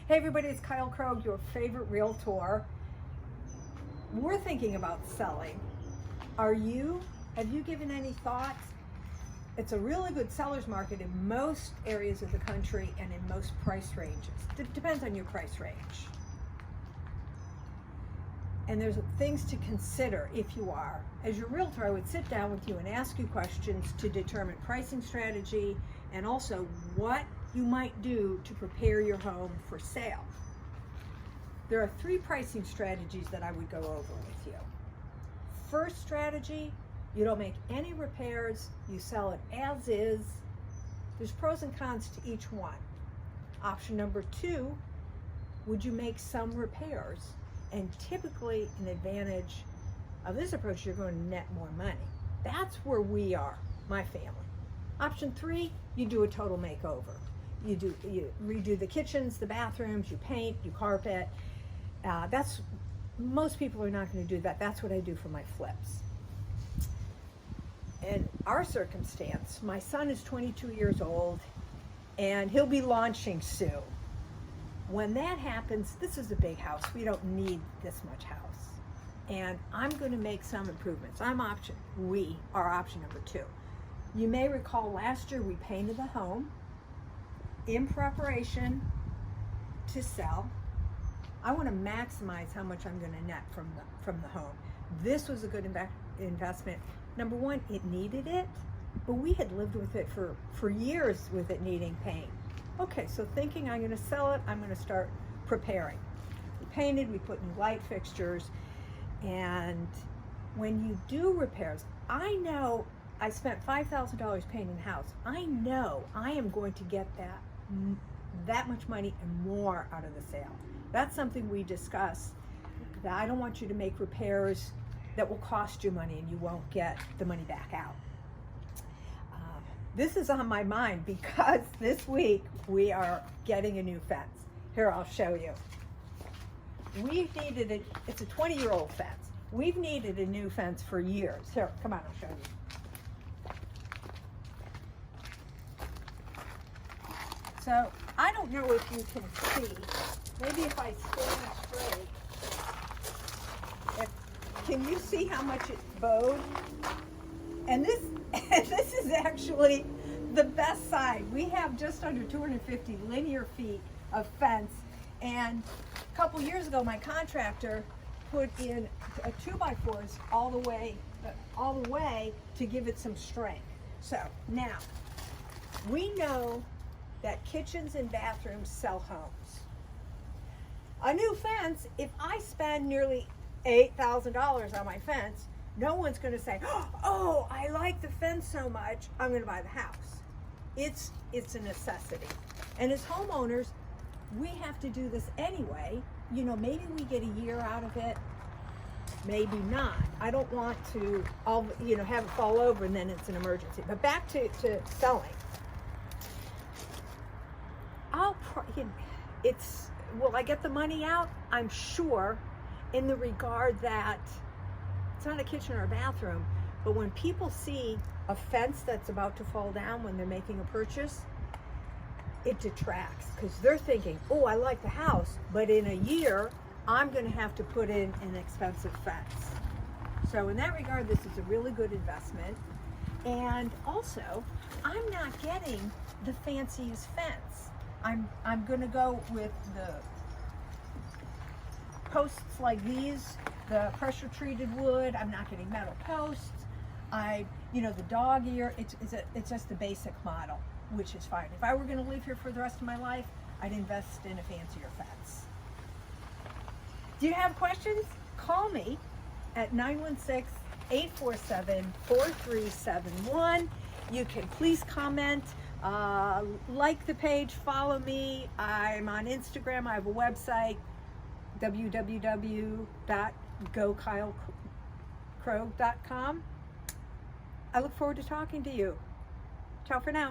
Hey everybody, it's Kyle Krogh, your favorite realtor. We're thinking about selling. Are you? Have you given any thoughts? It's a really good seller's market in most areas of the country and in most price ranges. Depends on your price range. And there's things to consider if you are. As your realtor, I would sit down with you and ask you questions to determine pricing strategy and also what you might do to prepare your home for sale. There are 3 pricing strategies that I would go over with you. First strategy, you don't make any repairs, you sell it as is. There's pros and cons to each one. Option number 2, would you make some repairs? And typically an advantage of this approach, you're going to net more money. That's where we are, my family. Option 3, you do a total makeover. You redo the kitchens, the bathrooms, you paint, you carpet. Most people are not going to do that. That's what I do for my flips. In our circumstance, my son is 22 years old and he'll be launching soon. When that happens, this is a big house. We don't need this much house. And I'm going to make some improvements. We are option number 2. You may recall last year we painted the home in preparation to sell. I want to maximize how much I'm going to net from the home. This was a good investment. Number 1, it needed it, but we had lived with it for years with it needing paint. Okay, so thinking I'm going to sell it, I'm going to start preparing. We painted, we put new light fixtures, and when you do repairs, I know I spent $5,000 painting the house. I know I am going to get that much money and more out of the sale. That's something we discuss, that I don't want you to make repairs that will cost you money and you won't get the money back out. This is on my mind because this week we are getting a new fence. Here, I'll show you. We've needed it. It's a 20-year-old fence. We've needed a new fence for years. Here, come on, I'll show you. So I don't know if you can see. Maybe if I stand straight. Can you see how much it's bowed? And this is actually the best side. We have just under 250 linear feet of fence. And a couple years ago, my contractor put in a 2x4s all the way to give it some strength. So now, we know that kitchens and bathrooms sell homes. A new fence, if I spend nearly $8,000 on my fence, no one's going to say, oh, I like the fence so much, I'm going to buy the house. It's a necessity. And as homeowners, we have to do this anyway. You know, maybe we get a year out of it, maybe not. I don't want to, have it fall over and then it's an emergency. But back to selling. Will I get the money out? I'm sure, in the regard that it's not a kitchen or a bathroom, but when people see a fence that's about to fall down when they're making a purchase, it detracts because they're thinking, oh, I like the house, but in a year, I'm going to have to put in an expensive fence. So in that regard, this is a really good investment. And also, I'm not getting the fanciest fence. I'm going to go with the posts like these, the pressure treated wood. I'm not getting metal posts. The dog ear, it's just the basic model, which is fine. If I were going to live here for the rest of my life, I'd invest in a fancier fence. Do you have questions? Call me at 916-847-4371. You can please comment, like the page, follow me. I'm on Instagram. I have a website, www.gokylkrogh.com. I look forward to talking to you. Ciao for now.